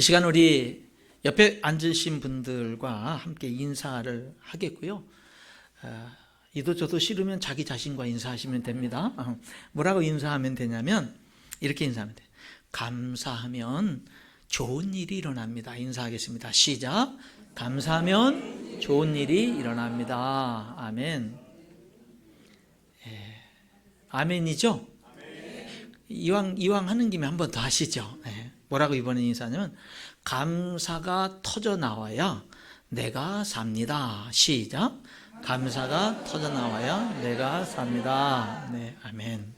시간 우리 옆에 앉으신 분들과 함께 인사를 하겠고요. 이도 저도 싫으면 자기 자신과 인사하시면 됩니다. 뭐라고 인사하면 되냐면 이렇게 인사하면 돼요. 감사하면 좋은 일이 일어납니다. 인사하겠습니다. 시작. 감사하면 좋은 일이 일어납니다. 아멘. 아멘이죠? 이왕 하는 김에 한 번 더 하시죠. 뭐라고 이번에 인사하냐면 감사가 터져 나와야 내가 삽니다. 시작. 감사가 터져 나와야 내가 삽니다. 네, 아멘.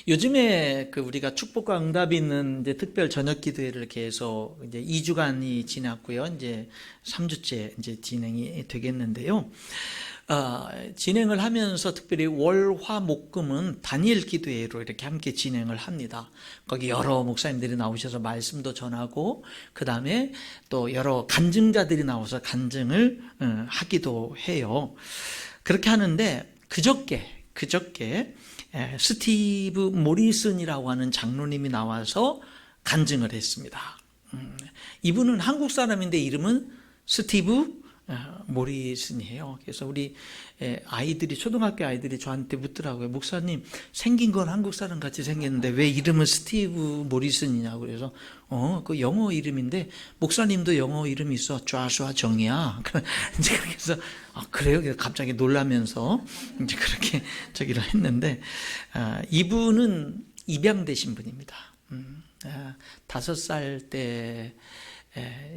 요즘에 우리가 축복과 응답이 있는 이제 특별 저녁 기도회를 계속 이제 2주간이 지났고요. 이제 3주째 이제 진행이 되겠는데요. 진행을 하면서 특별히 월, 화, 목, 금은 단일 기도회로 이렇게 함께 진행을 합니다. 거기 여러 목사님들이 나오셔서 말씀도 전하고, 그 다음에 또 여러 간증자들이 나와서 간증을 하기도 해요. 그렇게 하는데, 그저께 스티브 모리슨이라고 하는 장로님이 나와서 간증을 했습니다. 이분은 한국 사람인데 이름은 스티브 모리슨이에요. 그래서 우리 아이들이, 초등학교 아이들이 저한테 묻더라고요. 목사님, 생긴 건 한국 사람 같이 생겼는데 왜 이름은 스티브 모리슨이냐고. 그래서 그 영어 이름인데 목사님도 영어 이름이 있어. 좌슈아 정이야. 이제 그렇게 해서 그래요? 그래서 갑자기 놀라면서 이제 그렇게 저기를 했는데, 이분은 입양되신 분입니다. 5살 때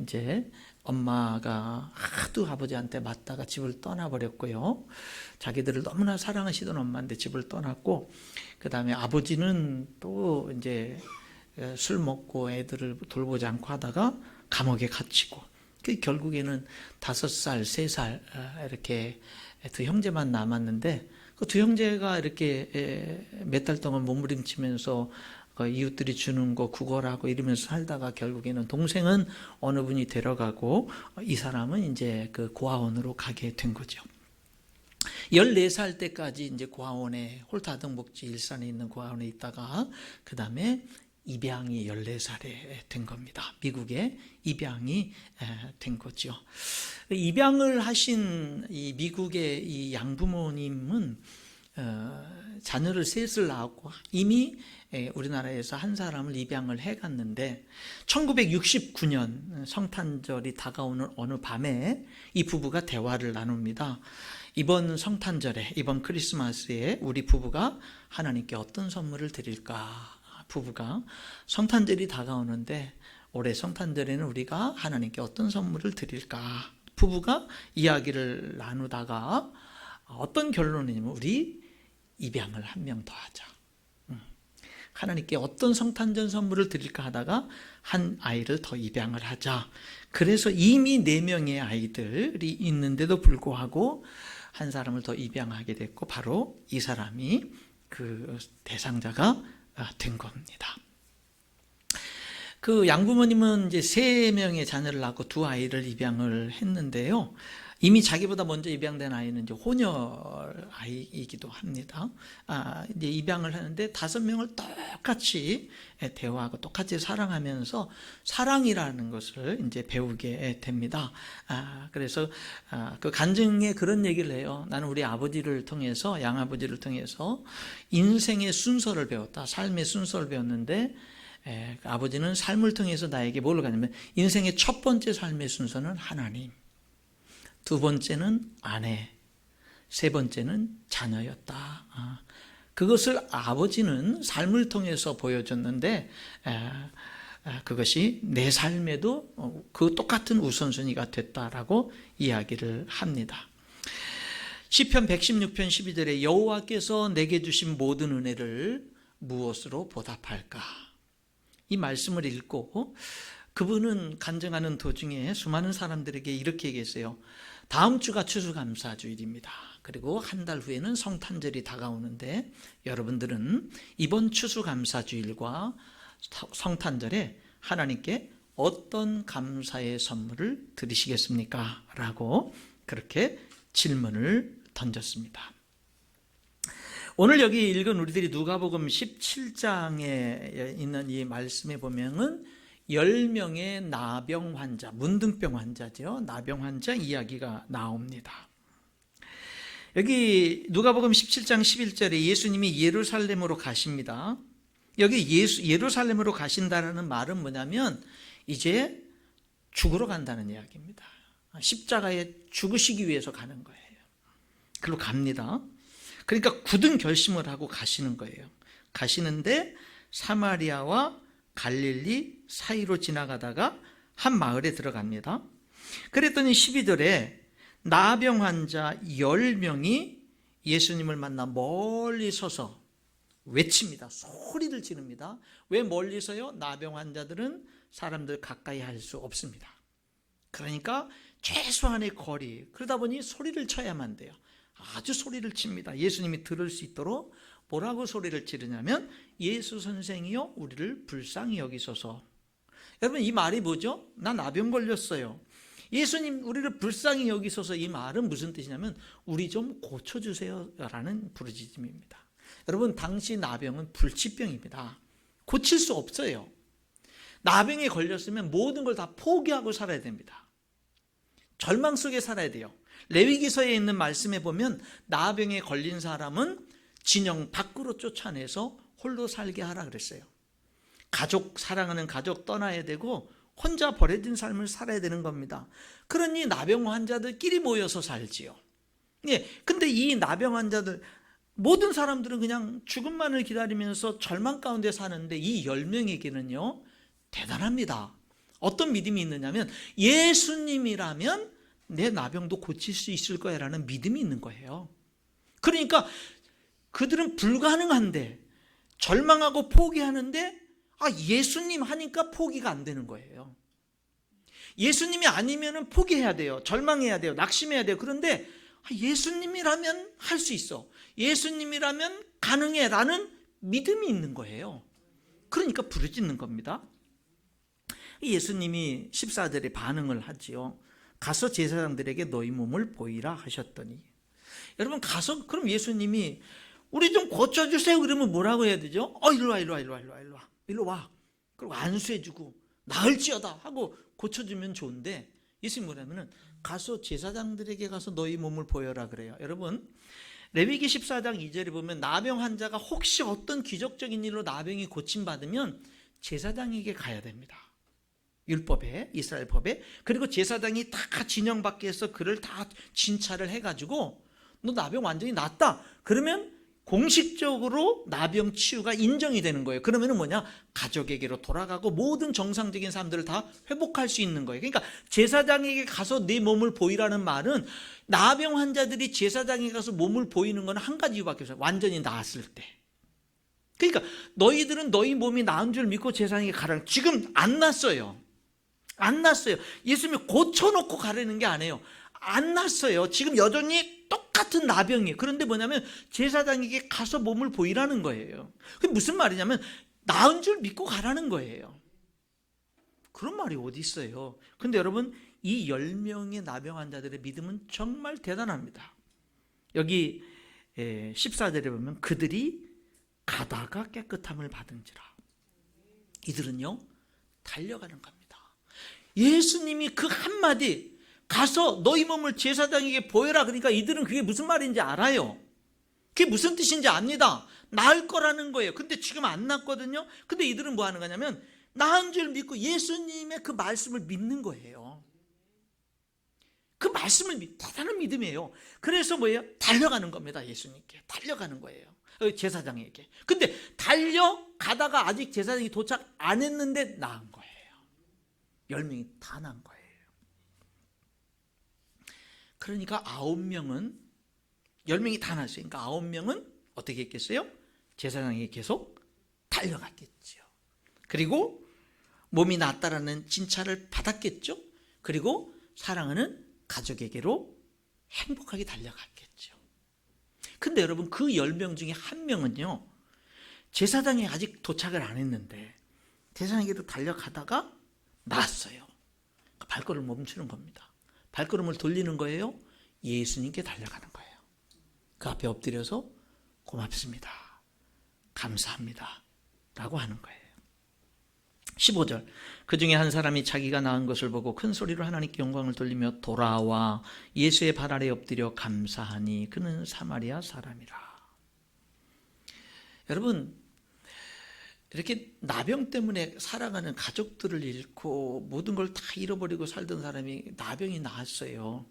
이제 엄마가 하도 아버지한테 맞다가 집을 떠나버렸고요. 자기들을 너무나 사랑하시던 엄마인데 집을 떠났고, 그 다음에 아버지는 또 이제 술 먹고 애들을 돌보지 않고 하다가 감옥에 갇히고, 결국에는 5살, 3살 이렇게 두 형제만 남았는데, 그 두 형제가 이렇게 몇 달 동안 몸부림치면서 이웃들이 주는 거 구걸하고 이러면서 살다가 결국에는 동생은 어느 분이 데려가고, 이 사람은 이제 그 고아원으로 가게 된 거죠. 14살 때까지 이제 고아원에, 홀타등복지 일산에 있는 고아원에 있다가 그 다음에 입양이 14살에 된 겁니다. 미국에 입양이 된 거죠. 입양을 하신 이 미국의 이 양부모님은 자녀를 셋을 낳았고 이미 우리나라에서 한 사람을 입양을 해갔는데, 1969년 성탄절이 다가오는 어느 밤에 이 부부가 대화를 나눕니다. 이번 성탄절에, 이번 크리스마스에 우리 부부가 하나님께 어떤 선물을 드릴까? 부부가 성탄절이 다가오는데 올해 성탄절에는 우리가 하나님께 어떤 선물을 드릴까? 부부가 이야기를 나누다가 어떤 결론이냐면 우리 입양을 한 명 더 하자. 하나님께 어떤 성탄절 선물을 드릴까 하다가 한 아이를 더 입양을 하자. 그래서 이미 4명의 아이들이 있는데도 불구하고 한 사람을 더 입양하게 됐고, 바로 이 사람이 그 대상자가 된 겁니다. 그 양부모님은 이제 3명의 자녀를 낳고 2아이를 입양을 했는데요. 이미 자기보다 먼저 입양된 아이는 이제 혼혈 아이이기도 합니다. 이제 입양을 하는데 5명을 똑같이 대화하고 똑같이 사랑하면서 사랑이라는 것을 이제 배우게 됩니다. 그래서 그 간증에 그런 얘기를 해요. 나는 우리 아버지를 통해서, 양아버지를 통해서 인생의 순서를 배웠다. 삶의 순서를 배웠는데, 아버지는 삶을 통해서 나에게 뭘 가냐면 인생의 첫 번째 삶의 순서는 하나님, 2번째는 아내, 3번째는 자녀였다. 그것을 아버지는 삶을 통해서 보여줬는데, 그것이 내 삶에도 그 똑같은 우선순위가 됐다라고 이야기를 합니다. 시편 116편 12절에 여호와께서 내게 주신 모든 은혜를 무엇으로 보답할까? 이 말씀을 읽고 그분은 간증하는 도중에 수많은 사람들에게 이렇게 얘기했어요. 다음 주가 추수감사주일입니다. 그리고 한 달 후에는 성탄절이 다가오는데 여러분들은 이번 추수감사주일과 성탄절에 하나님께 어떤 감사의 선물을 드리시겠습니까? 라고 그렇게 질문을 던졌습니다. 오늘 여기 읽은 우리들이 누가복음 17장에 있는 이 말씀에 보면은 10명의 나병 환자, 문둥병 환자죠. 나병 환자 이야기가 나옵니다. 여기 누가복음 17장 11절에 예수님이 예루살렘으로 가십니다. 여기 예루살렘으로 가신다는 말은 뭐냐면 이제 죽으러 간다는 이야기입니다. 십자가에 죽으시기 위해서 가는 거예요. 그리고 갑니다. 그러니까 굳은 결심을 하고 가시는 거예요. 가시는데 사마리아와 갈릴리 사이로 지나가다가 한 마을에 들어갑니다. 그랬더니 12절에 나병 환자 10명이 예수님을 만나 멀리 서서 외칩니다. 소리를 지릅니다. 왜 멀리서요? 나병 환자들은 사람들 가까이 할 수 없습니다. 그러니까 최소한의 거리, 그러다 보니 소리를 쳐야만 돼요. 아주 소리를 칩니다. 예수님이 들을 수 있도록 뭐라고 소리를 지르냐면 예수 선생이여 우리를 불쌍히 여기소서. 여러분 이 말이 뭐죠? 나 나병 걸렸어요. 예수님 우리를 불쌍히 여기소서. 이 말은 무슨 뜻이냐면 우리 좀 고쳐주세요 라는 부르짖음입니다. 여러분 당시 나병은 불치병입니다. 고칠 수 없어요. 나병에 걸렸으면 모든 걸 다 포기하고 살아야 됩니다. 절망 속에 살아야 돼요. 레위기서에 있는 말씀에 보면 나병에 걸린 사람은 진영 밖으로 쫓아내서 홀로 살게 하라 그랬어요. 가족, 사랑하는 가족 떠나야 되고 혼자 버려진 삶을 살아야 되는 겁니다. 그러니 나병 환자들끼리 모여서 살지요. 예, 근데 이 나병 환자들 모든 사람들은 그냥 죽음만을 기다리면서 절망 가운데 사는데 이 10명에게는요 대단합니다. 어떤 믿음이 있느냐면 예수님이라면 내 나병도 고칠 수 있을 거야 라는 믿음이 있는 거예요. 그러니까 그들은 불가능한데 절망하고 포기하는데 예수님 하니까 포기가 안 되는 거예요. 예수님이 아니면 포기해야 돼요. 절망해야 돼요. 낙심해야 돼요. 그런데 예수님이라면 할 수 있어. 예수님이라면 가능해 라는 믿음이 있는 거예요. 그러니까 부르짖는 겁니다. 예수님이 14절에 반응을 하지요. 가서 제사장들에게 너희 몸을 보이라 하셨더니. 여러분 가서 그럼 예수님이 우리 좀 고쳐주세요 그러면 뭐라고 해야 되죠? 일로 와. 그리고 안수해주고 나을지어다 하고 고쳐주면 좋은데 예수님 뭐냐면은 가서 제사장들에게 가서 너희 몸을 보여라 그래요. 여러분 레위기 14장 2절에 보면 나병 환자가 혹시 어떤 기적적인 일로 나병이 고침받으면 제사장에게 가야 됩니다. 율법에, 이스라엘 법에. 그리고 제사장이 다 진영 밖에서 그를 다 진찰을 해가지고 너 나병 완전히 낫다 그러면 공식적으로 나병 치유가 인정이 되는 거예요. 그러면 뭐냐? 가족에게로 돌아가고 모든 정상적인 사람들을 다 회복할 수 있는 거예요. 그러니까 제사장에게 가서 네 몸을 보이라는 말은 나병 환자들이 제사장에 가서 몸을 보이는 건 한 가지 이유밖에 없어요. 완전히 나았을 때. 그러니까 너희들은 너희 몸이 나은 줄 믿고 제사장에게 가라. 지금 안 났어요. 안 났어요. 예수님이 고쳐놓고 가라는 게 아니에요. 안 났어요. 지금 여전히 똑같은 나병이에요. 그런데 뭐냐면 제사장에게 가서 몸을 보이라는 거예요. 그게 무슨 말이냐면 나은 줄 믿고 가라는 거예요. 그런 말이 어디 있어요. 근데 여러분 이 10명의 나병 환자들의 믿음은 정말 대단합니다. 여기 14절에 보면 그들이 가다가 깨끗함을 받은지라. 이들은요 달려가는 겁니다. 예수님이 그 한마디 가서 너희 몸을 제사장에게 보여라 그러니까 이들은 그게 무슨 말인지 알아요. 그게 무슨 뜻인지 압니다. 나을 거라는 거예요. 근데 지금 안 났거든요. 근데 이들은 뭐 하는 거냐면 나은 줄 믿고 예수님의 그 말씀을 믿는 거예요. 그 말씀을 대단한 믿음이에요. 그래서 뭐예요? 달려가는 겁니다. 예수님께 달려가는 거예요. 제사장에게. 근데 달려가다가 아직 제사장이 도착 안 했는데 나은 거예요. 10명이 다 난 거예요. 그러니까 9명은 10명이 다 났어요. 그러니까 9명은 어떻게 했겠어요? 제사장에게 계속 달려갔겠죠. 그리고 몸이 낫다라는 진찰을 받았겠죠. 그리고 사랑하는 가족에게로 행복하게 달려갔겠죠. 근데 여러분 그 10명 중에 한 명은요 제사장이 아직 도착을 안 했는데 제사장에게로 달려가다가 났어요. 발걸음을 멈추는 겁니다. 발걸음을 돌리는 거예요. 예수님께 달려가는 거예요. 그 앞에 엎드려서 고맙습니다. 감사합니다. 라고 하는 거예요. 15절 그 중에 한 사람이 자기가 낳은 것을 보고 큰 소리로 하나님께 영광을 돌리며 돌아와 예수의 발 아래 엎드려 감사하니 그는 사마리아 사람이라. 여러분, 이렇게 나병 때문에 살아가는 가족들을 잃고 모든 걸 다 잃어버리고 살던 사람이 나병이 나았어요.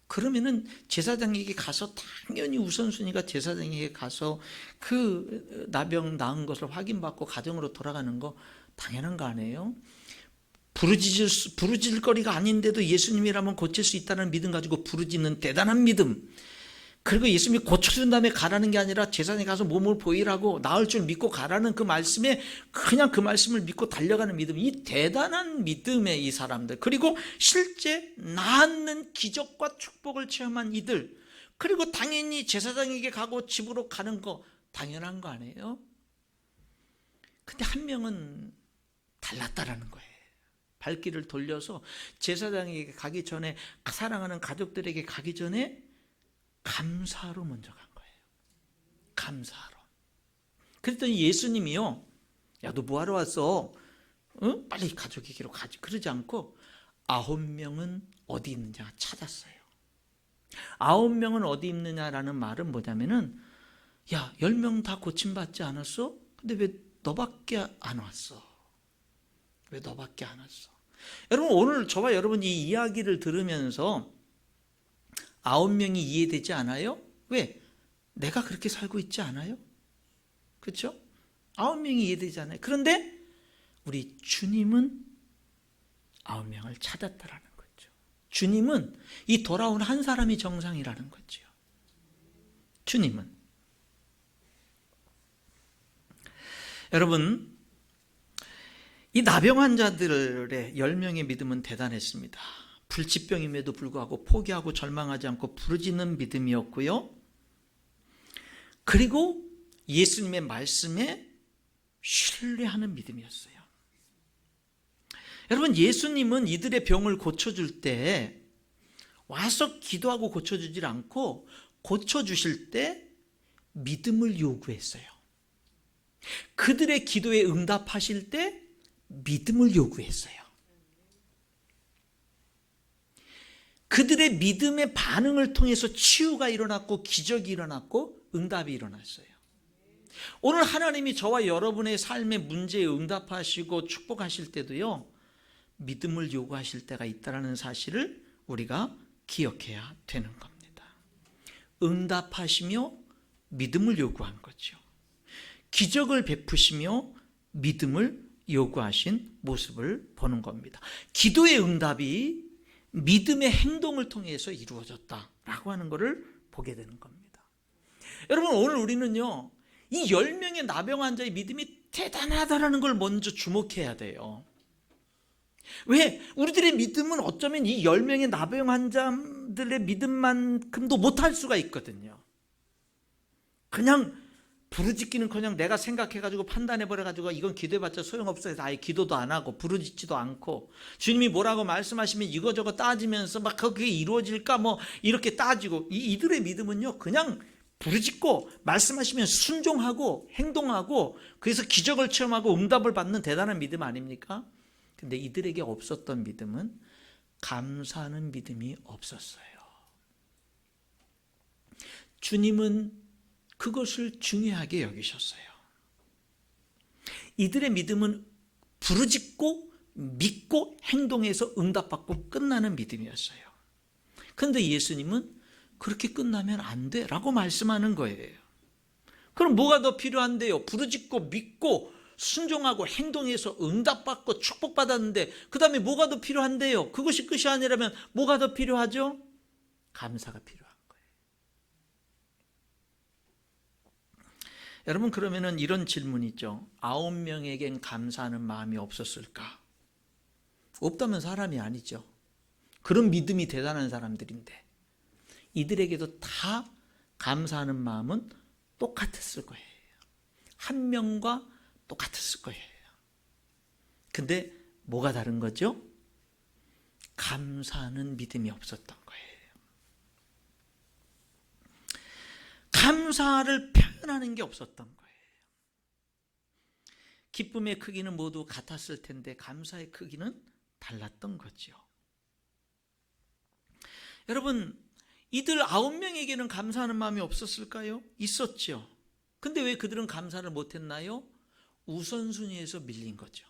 그러면은 제사장에게 가서 당연히 우선순위가 제사장에게 가서 그 나병 나은 것을 확인받고 가정으로 돌아가는 거 당연한 거 아니에요? 부르짖을 거리가 아닌데도 예수님이라면 고칠 수 있다는 믿음 가지고 부르짖는 대단한 믿음. 그리고 예수님이 고쳐준 다음에 가라는 게 아니라 제사장에 가서 몸을 보이라고 나을 줄 믿고 가라는 그 말씀에 그냥 그 말씀을 믿고 달려가는 믿음. 이 대단한 믿음의 이 사람들. 그리고 실제 낳는 기적과 축복을 체험한 이들. 그리고 당연히 제사장에게 가고 집으로 가는 거 당연한 거 아니에요? 근데 한 명은 달랐다라는 거예요. 발길을 돌려서 제사장에게 가기 전에 사랑하는 가족들에게 가기 전에 감사로 먼저 간 거예요. 감사로. 그랬더니 예수님이요, 야, 너 뭐하러 왔어? 응? 빨리 가족에게로 가지. 그러지 않고 9명은 어디 있느냐 찾았어요. 9명은 어디 있느냐라는 말은 뭐냐면은, 야, 10명 다 고침받지 않았어? 근데 왜 너밖에 안 왔어? 왜 너밖에 안 왔어? 여러분, 오늘 저와 여러분이 이 이야기를 들으면서 9명이 이해되지 않아요? 왜? 내가 그렇게 살고 있지 않아요? 그렇죠? 9명이 이해되지 않아요. 그런데 우리 주님은 9명을 찾았다라는 거죠. 주님은 이 돌아온 한 사람이 정상이라는 거죠. 주님은. 여러분, 이 나병 환자들의 10명의 믿음은 대단했습니다. 불치병임에도 불구하고 포기하고 절망하지 않고 부르짖는 믿음이었고요. 그리고 예수님의 말씀에 신뢰하는 믿음이었어요. 여러분, 예수님은 이들의 병을 고쳐줄 때 와서 기도하고 고쳐주질 않고 고쳐주실 때 믿음을 요구했어요. 그들의 기도에 응답하실 때 믿음을 요구했어요. 그들의 믿음의 반응을 통해서 치유가 일어났고 기적이 일어났고 응답이 일어났어요. 오늘 하나님이 저와 여러분의 삶의 문제에 응답하시고 축복하실 때도요, 믿음을 요구하실 때가 있다는 사실을 우리가 기억해야 되는 겁니다. 응답하시며 믿음을 요구한 거죠. 기적을 베푸시며 믿음을 요구하신 모습을 보는 겁니다. 기도의 응답이 믿음의 행동을 통해서 이루어졌다라고 하는 것을 보게 되는 겁니다. 여러분, 오늘 우리는요, 이 10명의 나병 환자의 믿음이 대단하다라는 걸 먼저 주목해야 돼요. 왜? 우리들의 믿음은 어쩌면 이 10명의 나병 환자들의 믿음만큼도 못할 수가 있거든요. 그냥 부르짖기는커녕 내가 생각해가지고 판단해버려가지고 이건 기도해봤자 소용없어요. 아예 기도도 안 하고 부르짖지도 않고 주님이 뭐라고 말씀하시면 이거저거 따지면서 막 그게 이루어질까 뭐 이렇게 따지고 이들의 믿음은요, 그냥 부르짖고 말씀하시면 순종하고 행동하고 그래서 기적을 체험하고 응답을 받는 대단한 믿음 아닙니까? 근데 이들에게 없었던 믿음은 감사하는 믿음이 없었어요. 주님은 그것을 중요하게 여기셨어요. 이들의 믿음은 부르짖고 믿고 행동해서 응답받고 끝나는 믿음이었어요. 그런데 예수님은 그렇게 끝나면 안 돼 라고 말씀하는 거예요. 그럼 뭐가 더 필요한데요? 부르짖고 믿고 순종하고 행동해서 응답받고 축복받았는데 그 다음에 뭐가 더 필요한데요? 그것이 끝이 아니라면 뭐가 더 필요하죠? 감사가 필요한 거예요. 여러분, 그러면은 이런 질문이죠. 9명에겐 감사하는 마음이 없었을까? 없다면 사람이 아니죠. 그런 믿음이 대단한 사람들인데 이들에게도 다 감사하는 마음은 똑같았을 거예요. 한 명과 똑같았을 거예요. 근데 뭐가 다른 거죠? 감사하는 믿음이 없었던 거예요. 감사를 표현하는 게 없었던 거예요. 기쁨의 크기는 모두 같았을 텐데 감사의 크기는 달랐던 거죠. 여러분, 이들 9명에게는 감사하는 마음이 없었을까요? 있었죠. 근데 왜 그들은 감사를 못했나요? 우선순위에서 밀린 거죠.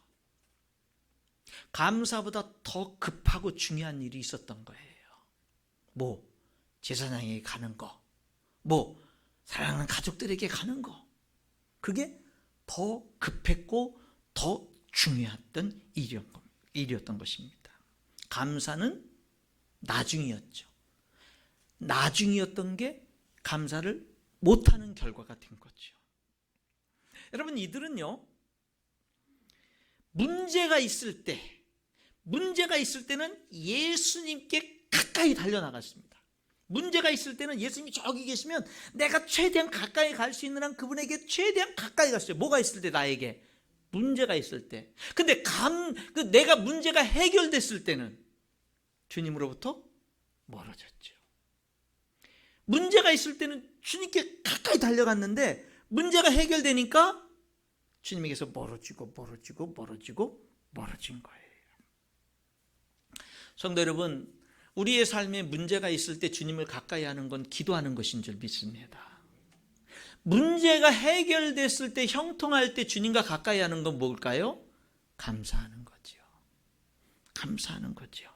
감사보다 더 급하고 중요한 일이 있었던 거예요. 뭐 제사장에게 가는 거, 뭐 사랑하는 가족들에게 가는 거, 그게 더 급했고 더 중요했던 일이었던 것입니다. 감사는 나중이었죠. 나중이었던 게 감사를 못하는 결과가 된 거죠. 여러분, 이들은요, 문제가 있을 때는 예수님께 가까이 달려나갔습니다. 문제가 있을 때는 예수님이 저기 계시면 내가 최대한 가까이 갈 수 있는 한 그분에게 최대한 가까이 갔어요. 뭐가 있을 때? 나에게 문제가 있을 때. 근데 내가 문제가 해결됐을 때는 주님으로부터 멀어졌죠. 문제가 있을 때는 주님께 가까이 달려갔는데 문제가 해결되니까 주님에게서 멀어진 거예요. 성도 여러분, 우리의 삶에 문제가 있을 때 주님을 가까이 하는 건 기도하는 것인 줄 믿습니다. 문제가 해결됐을 때, 형통할 때 주님과 가까이 하는 건 뭘까요? 감사하는 거죠. 감사하는 거죠.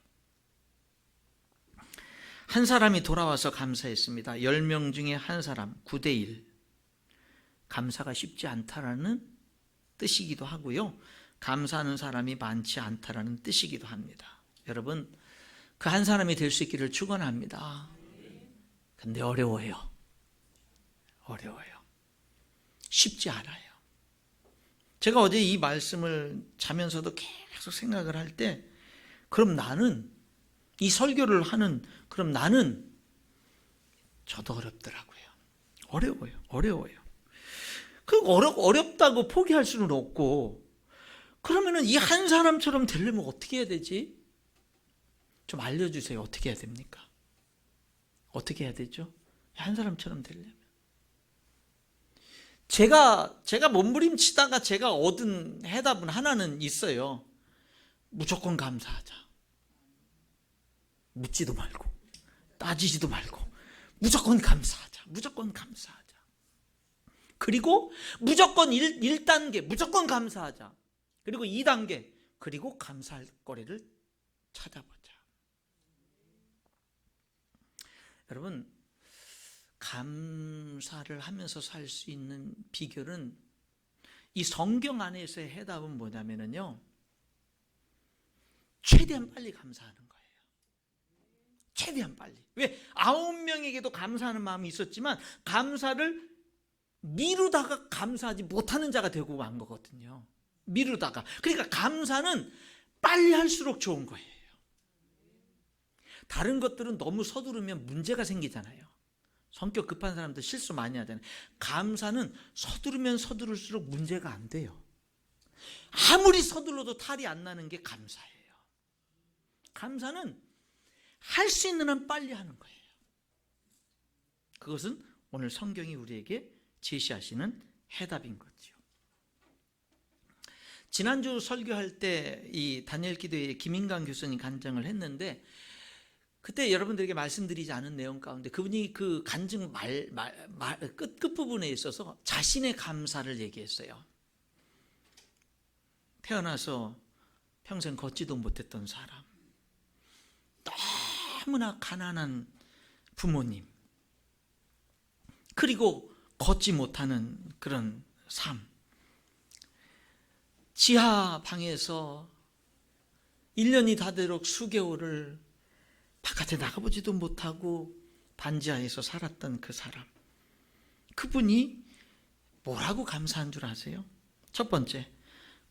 한 사람이 돌아와서 감사했습니다. 10명 중에 한 사람, 9대1. 감사가 쉽지 않다라는 뜻이기도 하고요. 감사하는 사람이 많지 않다라는 뜻이기도 합니다. 여러분, 그 한 사람이 될 수 있기를 축원합니다. 근데 어려워요. 쉽지 않아요. 제가 어제 이 말씀을 자면서도 계속 생각을 할 때, 그럼 나는 이 설교를 하는 나는 저도 어렵더라고요. 어려워요. 어렵다고 포기할 수는 없고, 그러면은 이 한 사람처럼 되려면 어떻게 해야 되지? 좀 알려주세요. 어떻게 해야 됩니까? 어떻게 해야 되죠? 한 사람처럼 되려면. 제가 몸부림치다가 제가 얻은 해답은 하나는 있어요. 무조건 감사하자. 묻지도 말고 따지지도 말고 무조건 감사하자. 그리고 무조건 1단계 무조건 감사하자. 그리고 2단계 그리고 감사할 거리를 찾아보자. 여러분, 감사를 하면서 살 수 있는 비결은, 이 성경 안에서의 해답은 뭐냐면요, 최대한 빨리 감사하는 거예요. 최대한 빨리. 왜? 9명에게도 감사하는 마음이 있었지만 감사를 미루다가 감사하지 못하는 자가 되고 만 거거든요. 미루다가. 그러니까 감사는 빨리 할수록 좋은 거예요. 다른 것들은 너무 서두르면 문제가 생기잖아요. 성격 급한 사람들 실수 많이 하잖아요. 감사는 서두르면 서두를수록 문제가 안 돼요. 아무리 서둘러도 탈이 안 나는 게 감사예요. 감사는 할 수 있는 한 빨리 하는 거예요. 그것은 오늘 성경이 우리에게 제시하시는 해답인 거죠. 지난주 설교할 때 이 다니엘 기도에 김인강 교수님 간증을 했는데, 그때 여러분들에게 말씀드리지 않은 내용 가운데 그분이 그 간증 끝부분에 있어서 자신의 감사를 얘기했어요. 태어나서 평생 걷지도 못했던 사람, 너무나 가난한 부모님, 그리고 걷지 못하는 그런 삶, 지하 방에서 1년이 다 되도록 수개월을 바깥에 나가보지도 못하고 반지하에서 살았던 그 사람, 그분이 뭐라고 감사한 줄 아세요? 첫 번째,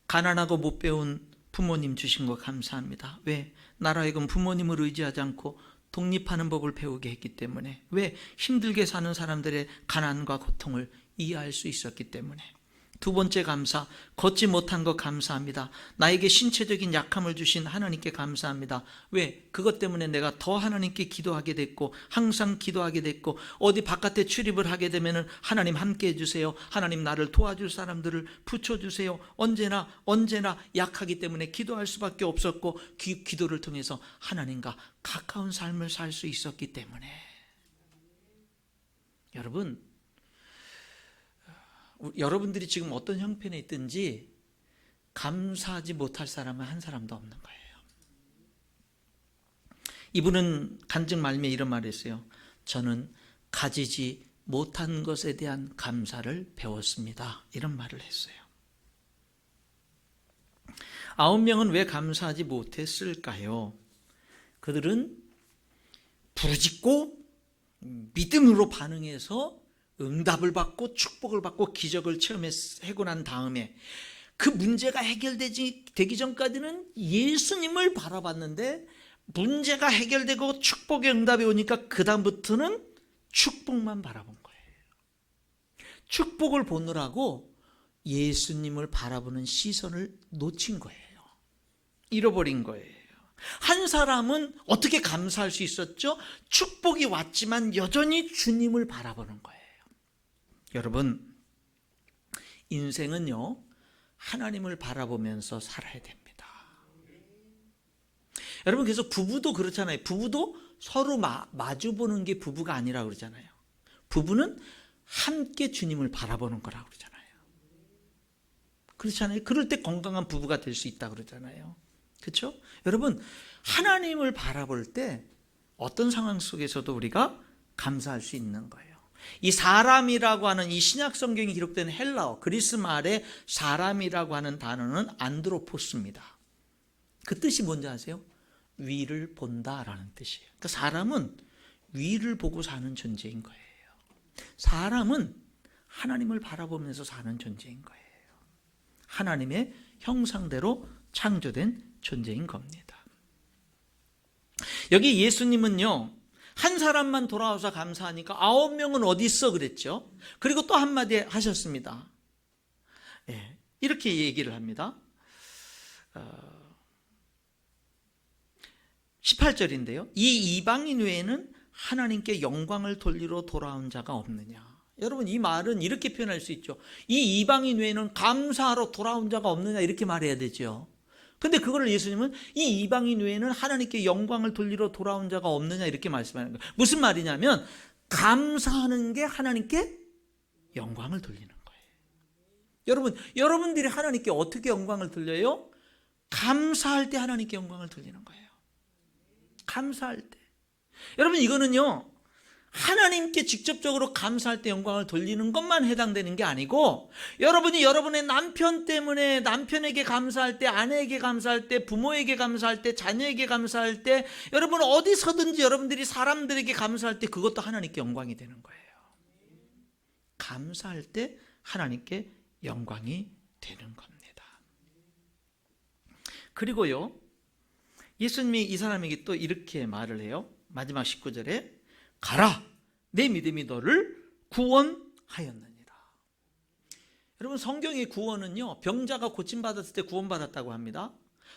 가난하고 못 배운 부모님 주신 거 감사합니다. 왜? 나로 하여금 부모님을 의지하지 않고 독립하는 법을 배우게 했기 때문에. 왜? 힘들게 사는 사람들의 가난과 고통을 이해할 수 있었기 때문에. 두 번째 감사, 걷지 못한 것 감사합니다. 나에게 신체적인 약함을 주신 하나님께 감사합니다. 왜? 그것 때문에 내가 더 하나님께 기도하게 됐고, 항상 기도하게 됐고, 어디 바깥에 출입을 하게 되면 하나님 함께 해주세요, 하나님 나를 도와줄 사람들을 붙여주세요, 언제나 약하기 때문에 기도할 수밖에 없었고, 기도를 통해서 하나님과 가까운 삶을 살 수 있었기 때문에. 여러분들이 지금 어떤 형편에 있든지 감사하지 못할 사람은 한 사람도 없는 거예요. 이분은 간증 말미에 이런 말을 했어요. 저는 가지지 못한 것에 대한 감사를 배웠습니다. 이런 말을 했어요. 9명은 왜 감사하지 못했을까요? 그들은 부르짖고 믿음으로 반응해서 응답을 받고 축복을 받고 기적을 체험하고 난 다음에 그 문제가 해결되기 전까지는 예수님을 바라봤는데, 문제가 해결되고 축복의 응답이 오니까 그 다음부터는 축복만 바라본 거예요. 축복을 보느라고 예수님을 바라보는 시선을 놓친 거예요. 잃어버린 거예요. 한 사람은 어떻게 감사할 수 있었죠? 축복이 왔지만 여전히 주님을 바라보는 거예요. 여러분, 인생은요, 하나님을 바라보면서 살아야 됩니다. 여러분, 그래서 부부도 그렇잖아요. 부부도 서로 마주보는 게 부부가 아니라 그러잖아요. 부부는 함께 주님을 바라보는 거라고 그러잖아요. 그렇잖아요. 그럴 때 건강한 부부가 될 수 있다 그러잖아요. 그렇죠? 여러분, 하나님을 바라볼 때 어떤 상황 속에서도 우리가 감사할 수 있는 거예요. 이 사람이라고 하는, 이 신약 성경이 기록된 헬라어, 그리스 말의 사람이라고 하는 단어는 안드로포스입니다. 그 뜻이 뭔지 아세요? 위를 본다라는 뜻이에요. 그러니까 사람은 위를 보고 사는 존재인 거예요. 사람은 하나님을 바라보면서 사는 존재인 거예요. 하나님의 형상대로 창조된 존재인 겁니다. 여기 예수님은요, 한 사람만 돌아와서 감사하니까 9명은 어디 있어 그랬죠. 그리고 또 한마디 하셨습니다. 이렇게 얘기를 합니다. 18절인데요. 이 이방인 외에는 하나님께 영광을 돌리러 돌아온 자가 없느냐. 여러분, 이 말은 이렇게 표현할 수 있죠. 이 이방인 외에는 감사하러 돌아온 자가 없느냐, 이렇게 말해야 되죠. 근데 그걸 예수님은 이 이방인 외에는 하나님께 영광을 돌리러 돌아온 자가 없느냐, 이렇게 말씀하는 거예요. 무슨 말이냐면 감사하는 게 하나님께 영광을 돌리는 거예요. 여러분들이 하나님께 어떻게 영광을 돌려요? 감사할 때 하나님께 영광을 돌리는 거예요. 감사할 때. 여러분, 이거는요, 하나님께 직접적으로 감사할 때 영광을 돌리는 것만 해당되는 게 아니고, 여러분이 여러분의 남편 때문에 남편에게 감사할 때, 아내에게 감사할 때, 부모에게 감사할 때, 자녀에게 감사할 때, 여러분 어디서든지 여러분들이 사람들에게 감사할 때 그것도 하나님께 영광이 되는 거예요. 감사할 때 하나님께 영광이 되는 겁니다. 그리고요, 예수님이 이 사람에게 또 이렇게 말을 해요. 마지막 19절에 가라, 내 믿음이 너를 구원하였느니라. 여러분, 성경의 구원은요, 병자가 고침받았을 때 구원받았다고 합니다.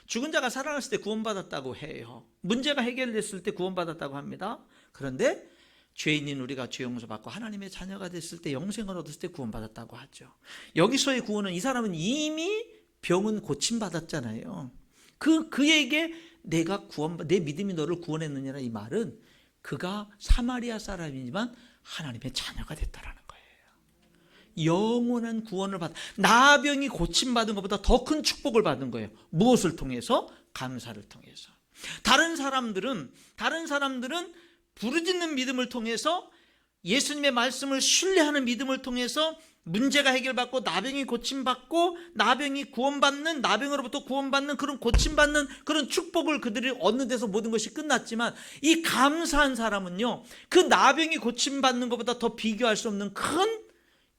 죽은 자가 살아났을 때 구원받았다고 해요. 문제가 해결됐을 때 구원받았다고 합니다. 그런데 죄인인 우리가 죄 용서받고 하나님의 자녀가 됐을 때, 영생을 얻었을 때 구원받았다고 하죠. 여기서의 구원은, 이 사람은 이미 병은 고침받았잖아요. 그에게 내 믿음이 너를 구원했느냐라, 이 말은 그가 사마리아 사람이지만 하나님의 자녀가 됐다라는 거예요. 영원한 구원을 나병이 고침받은 것보다 더 큰 축복을 받은 거예요. 무엇을 통해서? 감사를 통해서. 다른 사람들은 부르짖는 믿음을 통해서, 예수님의 말씀을 신뢰하는 믿음을 통해서 문제가 해결받고 나병이 고침받고 나병이 구원받는, 나병으로부터 구원받는 그런 고침받는 그런 축복을 그들이 얻는 데서 모든 것이 끝났지만, 이 감사한 사람은요, 그 나병이 고침받는 것보다 더 비교할 수 없는 큰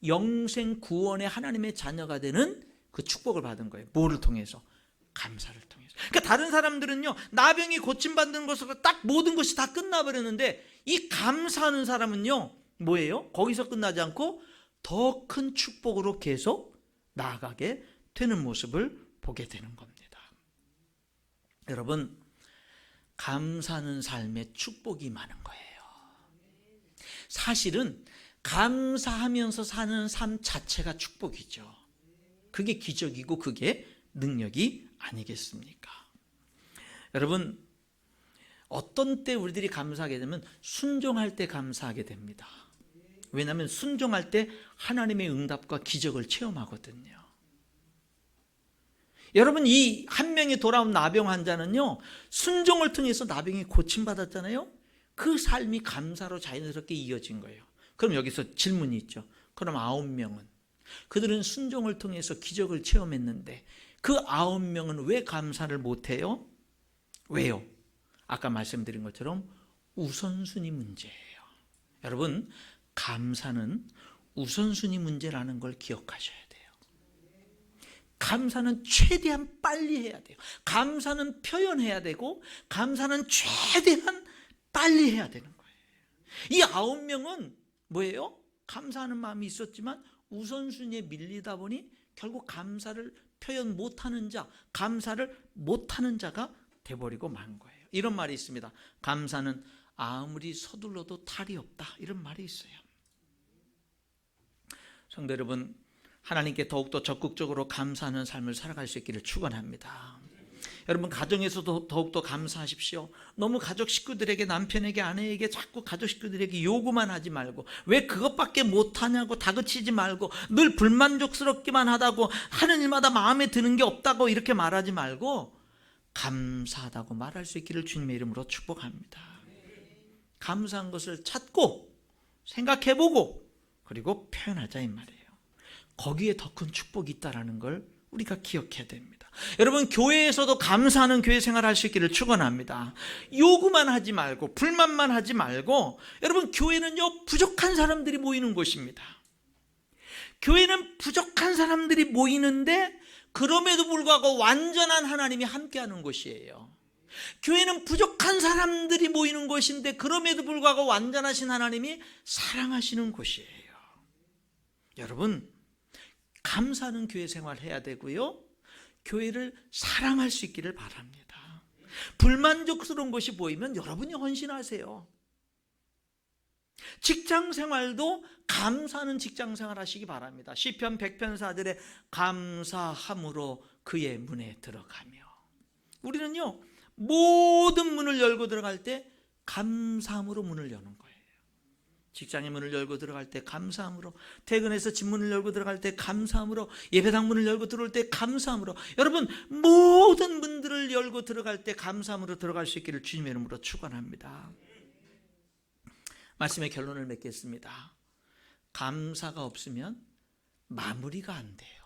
영생 구원의 하나님의 자녀가 되는 그 축복을 받은 거예요. 뭐를 통해서? 감사를 통해서. 그러니까 다른 사람들은요, 나병이 고침받는 것으로 딱 모든 것이 다 끝나버렸는데, 이 감사하는 사람은요, 뭐예요? 거기서 끝나지 않고 더 큰 축복으로 계속 나아가게 되는 모습을 보게 되는 겁니다. 여러분, 감사하는 삶에 축복이 많은 거예요. 사실은 감사하면서 사는 삶 자체가 축복이죠. 그게 기적이고 그게 능력이 아니겠습니까? 여러분, 어떤 때 우리들이 감사하게 되면 순종할 때 감사하게 됩니다. 왜냐하면 순종할 때 하나님의 응답과 기적을 체험하거든요. 여러분, 이 한 명이 돌아온 나병 환자는요, 순종을 통해서 나병이 고침받았잖아요. 그 삶이 감사로 자연스럽게 이어진 거예요. 그럼 여기서 질문이 있죠. 그럼 9명은? 그들은 순종을 통해서 기적을 체험했는데 그 9명은 왜 감사를 못해요? 왜요? 아까 말씀드린 것처럼 우선순위 문제예요. 여러분, 감사는 우선순위 문제라는 걸 기억하셔야 돼요. 감사는 최대한 빨리 해야 돼요. 감사는 표현해야 되고 감사는 최대한 빨리 해야 되는 거예요. 이 9명은 뭐예요? 감사하는 마음이 있었지만 우선순위에 밀리다 보니 결국 감사를 표현 못하는 자, 감사를 못하는 자가 돼버리고 만 거예요. 이런 말이 있습니다. 감사는 아무리 서둘러도 탈이 없다, 이런 말이 있어요. 성도 여러분, 하나님께 더욱더 적극적으로 감사하는 삶을 살아갈 수 있기를 축원합니다. 여러분, 가정에서도 더욱더 감사하십시오. 너무 가족 식구들에게, 남편에게, 아내에게 자꾸 가족 식구들에게 요구만 하지 말고, 왜 그것밖에 못하냐고 다그치지 말고, 늘 불만족스럽기만 하다고, 하는 일마다 마음에 드는 게 없다고 이렇게 말하지 말고 감사하다고 말할 수 있기를 주님의 이름으로 축복합니다. 감사한 것을 찾고 생각해보고 그리고 표현하자, 이 말이에요. 거기에 더 큰 축복이 있다는 걸 우리가 기억해야 됩니다. 여러분, 교회에서도 감사하는 교회 생활을 할 수 있기를 축원합니다. 요구만 하지 말고 불만만 하지 말고, 여러분, 교회는요, 부족한 사람들이 모이는 곳입니다. 교회는 부족한 사람들이 모이는데 그럼에도 불구하고 완전한 하나님이 함께하는 곳이에요. 교회는 부족한 사람들이 모이는 곳인데 그럼에도 불구하고 완전하신 하나님이 사랑하시는 곳이에요. 여러분, 감사하는 교회 생활 해야 되고요, 교회를 사랑할 수 있기를 바랍니다. 불만족스러운 것이 보이면 여러분이 헌신하세요. 직장 생활도 감사하는 직장 생활 하시기 바랍니다. 시편 100편 4절에 감사함으로 그의 문에 들어가며. 우리는요, 모든 문을 열고 들어갈 때 감사함으로 문을 여는 거예요. 직장의 문을 열고 들어갈 때 감사함으로, 퇴근해서 집 문을 열고 들어갈 때 감사함으로, 예배당 문을 열고 들어올 때 감사함으로. 여러분, 모든 문들을 열고 들어갈 때 감사함으로 들어갈 수 있기를 주님의 이름으로 축원합니다. 말씀의 결론을 맺겠습니다. 감사가 없으면 마무리가 안 돼요.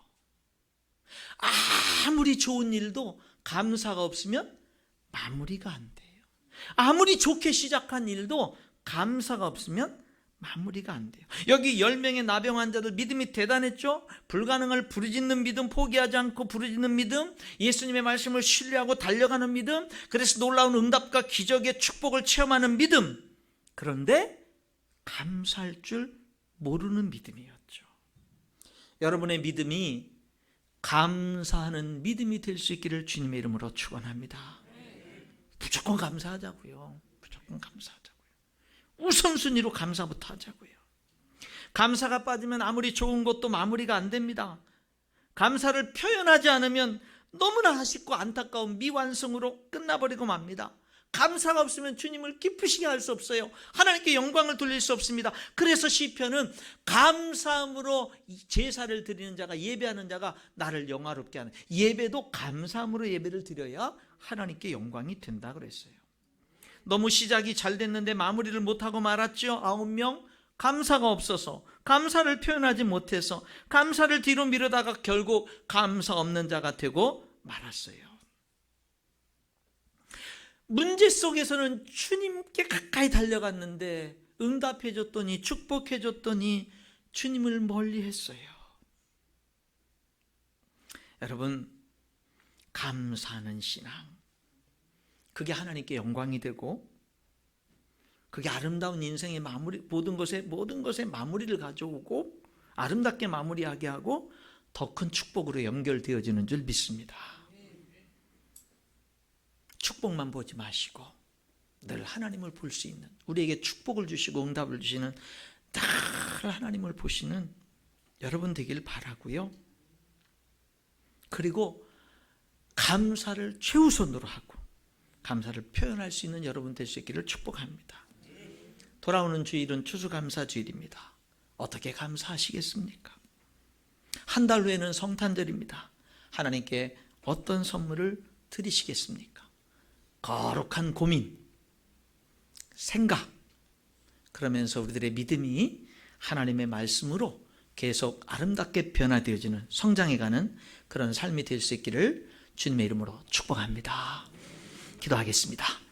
아무리 좋은 일도 감사가 없으면 마무리가 안 돼요. 아무리 좋게 시작한 일도 감사가 없으면 마무리가 안 돼요. 여기 10명의 나병 환자들 믿음이 대단했죠. 불가능을 부르짖는 믿음, 포기하지 않고 부르짖는 믿음, 예수님의 말씀을 신뢰하고 달려가는 믿음, 그래서 놀라운 응답과 기적의 축복을 체험하는 믿음. 그런데 감사할 줄 모르는 믿음이었죠. 여러분의 믿음이 감사하는 믿음이 될 수 있기를 주님의 이름으로 축원합니다. 무조건 감사하자고요. 무조건 감사하자고요. 우선순위로 감사부터 하자고요. 감사가 빠지면 아무리 좋은 것도 마무리가 안 됩니다. 감사를 표현하지 않으면 너무나 아쉽고 안타까운 미완성으로 끝나버리고 맙니다. 감사가 없으면 주님을 기쁘시게 할 수 없어요. 하나님께 영광을 돌릴 수 없습니다. 그래서 시편은 감사함으로 제사를 드리는 자가, 예배하는 자가 나를 영화롭게 하는, 예배도 감사함으로 예배를 드려야 하나님께 영광이 된다 그랬어요. 너무 시작이 잘 됐는데 마무리를 못하고 말았죠. 9명 감사가 없어서, 감사를 표현하지 못해서, 감사를 뒤로 미루다가 결국 감사 없는 자가 되고 말았어요. 문제 속에서는 주님께 가까이 달려갔는데 응답해 줬더니, 축복해 줬더니 주님을 멀리 했어요. 여러분, 감사하는 신앙, 그게 하나님께 영광이 되고, 그게 아름다운 인생의 마무리, 모든 것에 마무리를 가져오고 아름답게 마무리하게 하고 더 큰 축복으로 연결되어지는 줄 믿습니다. 축복만 보지 마시고 늘 하나님을 볼 수 있는, 우리에게 축복을 주시고 응답을 주시는 늘 하나님을 보시는 여러분 되길 바라고요. 그리고 감사를 최우선으로 하고 감사를 표현할 수 있는 여러분 될 수 있기를 축복합니다. 돌아오는 주일은 추수감사주일입니다. 어떻게 감사하시겠습니까? 한 달 후에는 성탄절입니다. 하나님께 어떤 선물을 드리시겠습니까? 거룩한 고민, 생각, 그러면서 우리들의 믿음이 하나님의 말씀으로 계속 아름답게 변화되어지는, 성장해가는 그런 삶이 될 수 있기를 주님의 이름으로 축복합니다. 기도하겠습니다.